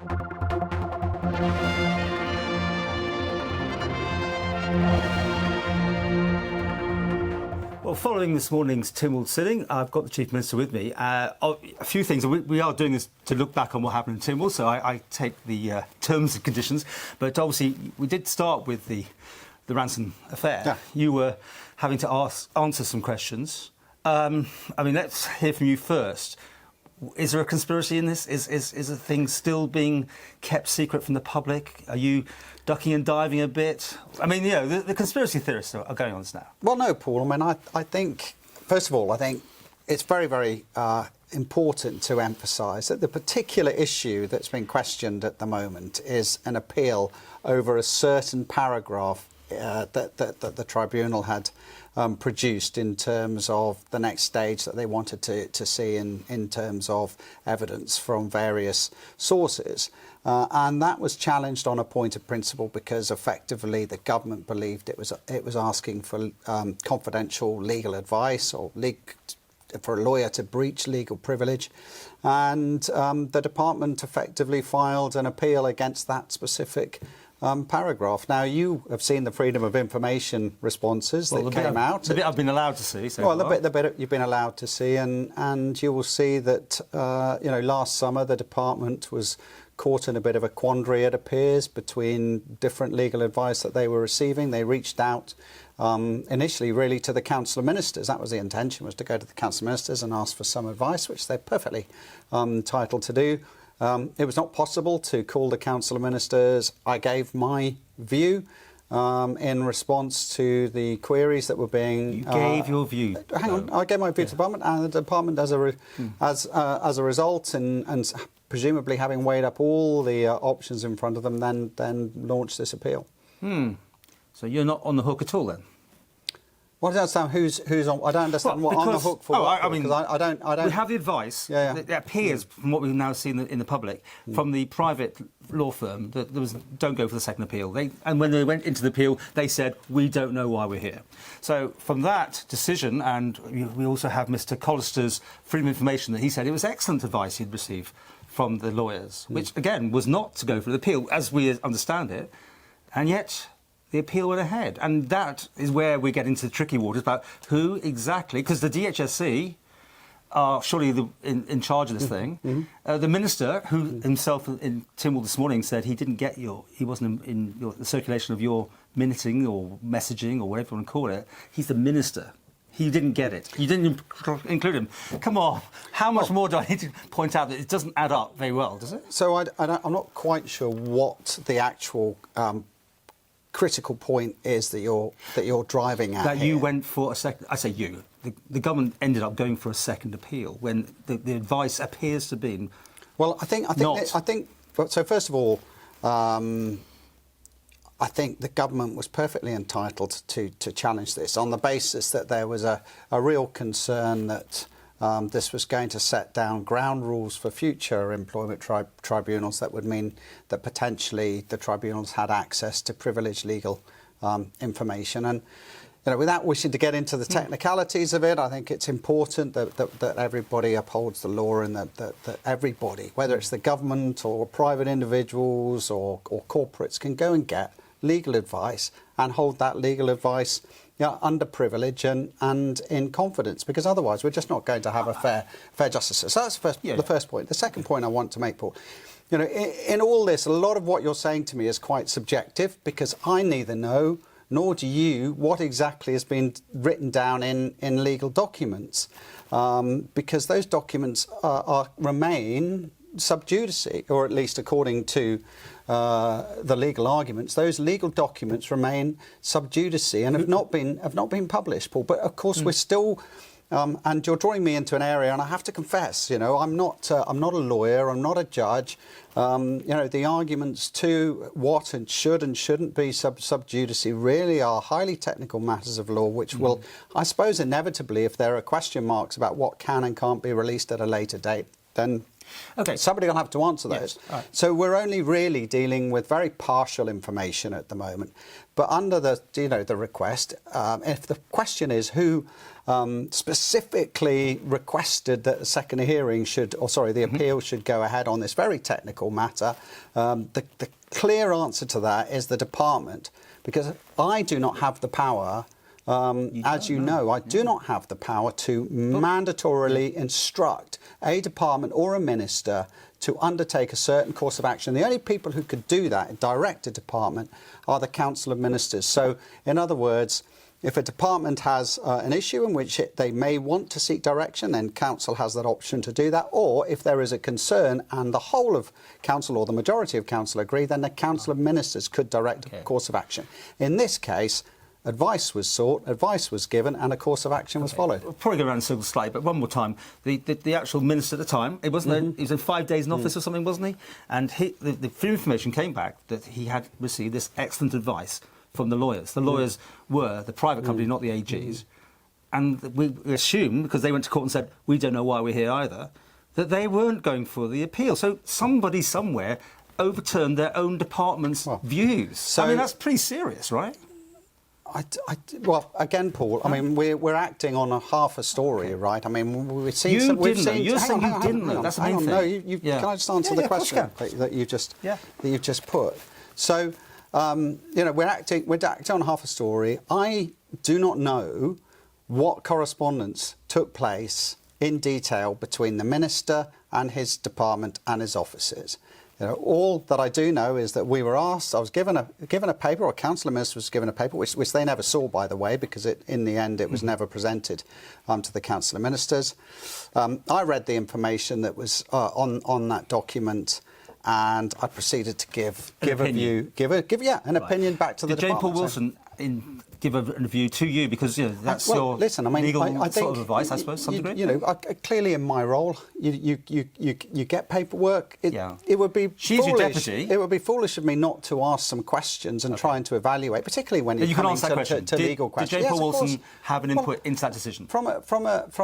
Well, following this morning's Tynwald sitting, I've got the Chief Minister with me. A few things. We are doing this to look back on what happened in Tynwald, so I take the terms and conditions. But obviously, we did start with the Ransom affair. Yeah. You were having to answer some questions. I mean, let's hear from you first. Is there a conspiracy in this? Is the thing still being kept secret from the public? Are you ducking and diving a bit? I mean, you know, the conspiracy theorists are going on this now. Well, no, Paul. I mean, I think, first of all, I think it's very, very important to emphasise that the particular issue that's been questioned at the moment is an appeal over a certain paragraph that the tribunal had produced in terms of the next stage that they wanted to see in terms of evidence from various sources. And that was challenged on a point of principle because effectively the government believed it was asking for confidential legal advice or for a lawyer to breach legal privilege. And the department effectively filed an appeal against that specific paragraph. Now, you have seen the Freedom of Information responses that came out. The bit I've been allowed to see. So well, the bit you've been allowed to see, and you will see that you know, last summer the department was caught in a bit of a quandary, it appears, between different legal advice that they were receiving. They reached out initially really to the Council of Ministers. That was the intention, was to go to the Council of Ministers and ask for some advice, which they're perfectly entitled to do. It was not possible to call the Council of Ministers. I gave my view in response to the queries that were being... You gave your view? Hang on. I gave my view to the Department, and the Department, as a result, and presumably having weighed up all the options in front of them, then launched this appeal. So you're not on the hook at all, then? Well, I don't understand who's on. I don't understand what on the hook for. I mean, I don't. We have the advice. Yeah. That appears from what we've now seen in the public from the private law firm that there was don't go for the second appeal. And when they went into the appeal, they said we don't know why we're here. So from that decision, and we also have Mr. Collister's freedom of information that he said it was excellent advice he'd received from the lawyers, which again was not to go for the appeal as we understand it, and yet the appeal went ahead. And that is where we get into the tricky waters about who exactly, because the DHSC are surely in charge of this thing. The minister, who himself in Tynwald this morning said he wasn't in the circulation of your minuting or messaging or whatever you want to call it. He's the minister. He didn't get it. You didn't include him. Come on. How much more do I need to point out that it doesn't add up very well, does it? So I'm not quite sure what the actual critical point is that you're driving at. That here. You went for a second. I say you. The government ended up going for a second appeal when the advice appears to be. Well, I think. So first of all, I think the government was perfectly entitled to challenge this on the basis that there was a real concern that this was going to set down ground rules for future employment tribunals that would mean that potentially the tribunals had access to privileged legal information. And you know, without wishing to get into the technicalities of it, I think it's important that everybody upholds the law and that everybody, whether it's the government or private individuals or corporates, can go and get legal advice and hold that legal advice under privilege and in confidence, because otherwise we're just not going to have a fair justice. So that's the first point. The second point I want to make, Paul, you know, in all this, a lot of what you're saying to me is quite subjective, because I neither know nor do you what exactly has been written down in legal documents, because those documents remain sub judice, or at least according to the legal arguments, those legal documents remain sub judice and have not been published, Paul. But of course, we're still, and you're drawing me into an area, and I have to confess, you know, I'm not a lawyer, I'm not a judge. You know, the arguments to what and should and shouldn't be sub judice really are highly technical matters of law, which will, I suppose, inevitably, if there are question marks about what can and can't be released at a later date, then Okay. Somebody will have to answer those. Yes. Right. So we're only really dealing with very partial information at the moment. But under the the request, if the question is who specifically requested that the second hearing the appeal should go ahead on this very technical matter, the clear answer to that is the department, because I do not have the power. As you know, I do not have the power to mandatorily instruct a department or a minister to undertake a certain course of action. The only people who could do that, direct a department, are the Council of Ministers. So, in other words, if a department has an issue in which they may want to seek direction, then Council has that option to do that. Or if there is a concern and the whole of Council or the majority of Council agree, then the Council of Ministers could direct a course of action. In this case, advice was sought, advice was given, and a course of action was followed. We'll probably go around the civil slide, but one more time. The actual minister at the time, it wasn't he was in 5 days in office or something, wasn't he? And the information came back that he had received this excellent advice from the lawyers. The lawyers were the private company, not the AGs. And we assumed, because they went to court and said, we don't know why we're here either, that they weren't going for the appeal. So somebody somewhere overturned their own department's views. So, I mean, that's pretty serious, right? Well, again, Paul, I mean, we're acting on half a story, right? I mean, we've seen... You're saying you didn't know. That's the main thing. No, can I just answer the question that you've just put? So, we're acting on half a story. I do not know what correspondence took place in detail between the minister and his department and his offices. All that I do know is that we were asked, I was given a paper, or a Council of Ministers was given a paper, which they never saw, by the way, because in the end it was never presented to the Council of Ministers. I read the information that was on that document, and I proceeded to give an opinion back to the department. Did Paul Moulton give a view to you, because that's your legal sort of advice, I suppose, to some degree? Clearly in my role, you get paperwork. It would be She's foolish. Your deputy. It would be foolish of me not to ask some questions and trying to evaluate, particularly when you're coming to legal questions. Did Paul Moulton have an input into that decision? From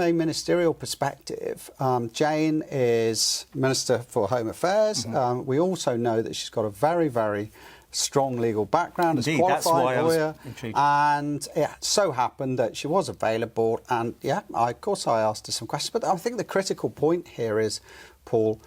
a ministerial perspective, Jane is Minister for Home Affairs. We also know that she's got a very, very strong legal background, as a qualified lawyer, and it so happened that she was available, and of course I asked her some questions. But I think the critical point here is, Paul,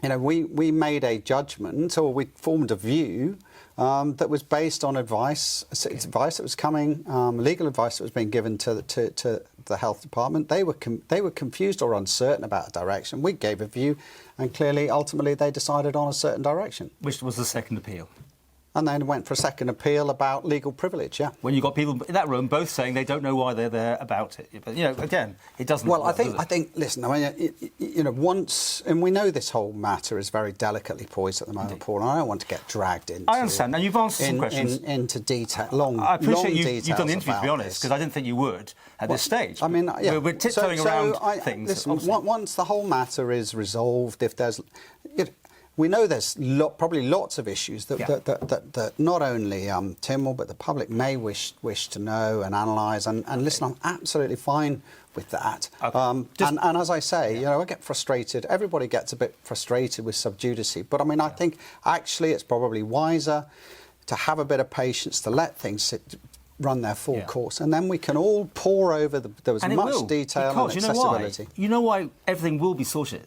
we made a judgment, or we formed a view that was based on advice that was coming, legal advice that was being given to the health department. They were confused or uncertain about a direction. We gave a view, and clearly, ultimately, they decided on a certain direction. Which was the second appeal. And then went for a second appeal about legal privilege, When you got people in that room both saying they don't know why they're there about it. But, again, it doesn't... Well, I think, listen, I mean, once... And we know this whole matter is very delicately poised at the moment, Paul, and I don't want to get dragged into... I understand. And you've answered some questions. Into detail, I appreciate you've done the interview, to be honest, because I didn't think you would at this stage. I mean, We're tiptoeing around things. Listen, once the whole matter is resolved, if there's... We know there's probably lots of issues that not only Tynwald but the public may wish to know and analyse. And listen, I'm absolutely fine with that. Okay. And as I say, I get frustrated. Everybody gets a bit frustrated with sub judice. But I mean, I think actually it's probably wiser to have a bit of patience, to let things run their full course, and then we can all pour over there was much detail and accessibility. You know why everything will be sorted?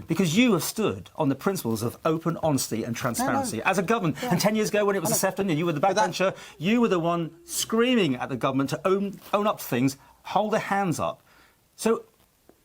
Because you have stood on the principles of open honesty and transparency as a government. And 10 years ago, when it was a Sefton and you were the backbencher, you were the one screaming at the government to own up to things, hold their hands up. So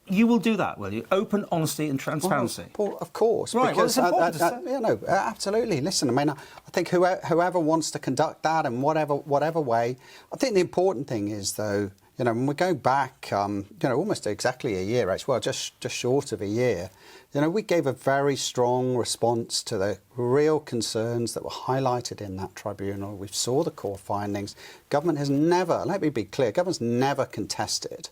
you will do that, will you? Open honesty and transparency. Well, of course. Right, because, well, it's important absolutely. Listen, I mean, I think whoever wants to conduct that in whatever way, I think the important thing is, though, when we go back, almost exactly a year, actually, well, just short of a year, we gave a very strong response to the real concerns that were highlighted in that tribunal. We saw the core findings. Government has never, let me be clear, government's never contested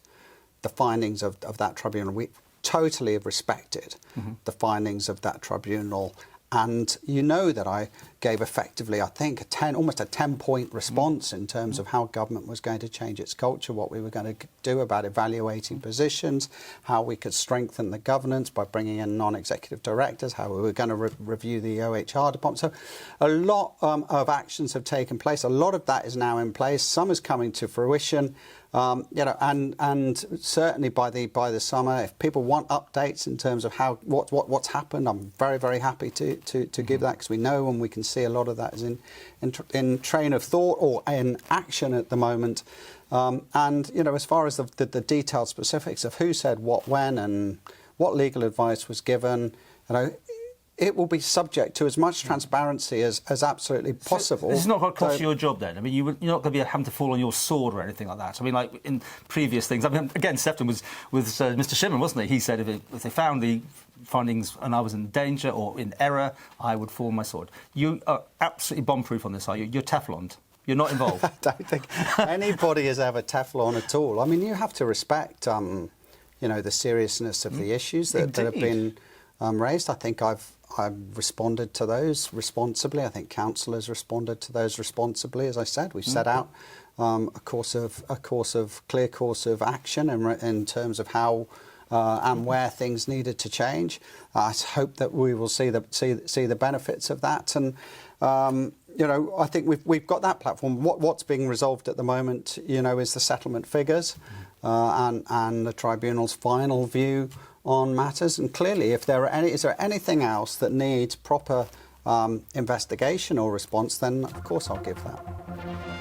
the findings of that tribunal. We totally have respected the findings of that tribunal, And you know that I gave effectively, I think, almost a 10-point response in terms of how government was going to change its culture, what we were going to do about evaluating positions, how we could strengthen the governance by bringing in non-executive directors, how we were going to review the OHR department. So a lot of actions have taken place. A lot of that is now in place. Some is coming to fruition. And certainly by the summer, if people want updates in terms of what's happened, I'm very, very happy to give that, because we know and we can see a lot of that is in train of thought or in action at the moment. And as far as the detailed specifics of who said what when and what legal advice was given, it will be subject to as much transparency as absolutely possible. This is not going to cost you your job then? I mean, you're not going to be having to fall on your sword or anything like that. I mean, like in previous things, I mean, again, Sefton was with Mr. Shimon, wasn't he? He said if they found the findings and I was in danger or in error, I would fall on my sword. You are absolutely bomb-proof on this, are you? You're Tefloned. You're not involved. I don't think anybody is ever Teflon at all. I mean, you have to respect, the seriousness of the issues that have been raised. I think I've responded to those responsibly. I think council has responded to those responsibly. As I said, we've set out a clear course of action in terms of how and where things needed to change. I hope that we will see the benefits of that. And I think we've got that platform. What's being resolved at the moment, is the settlement figures and the tribunal's final view on matters. And clearly, is there anything else that needs proper investigation or response, then of course I'll give that.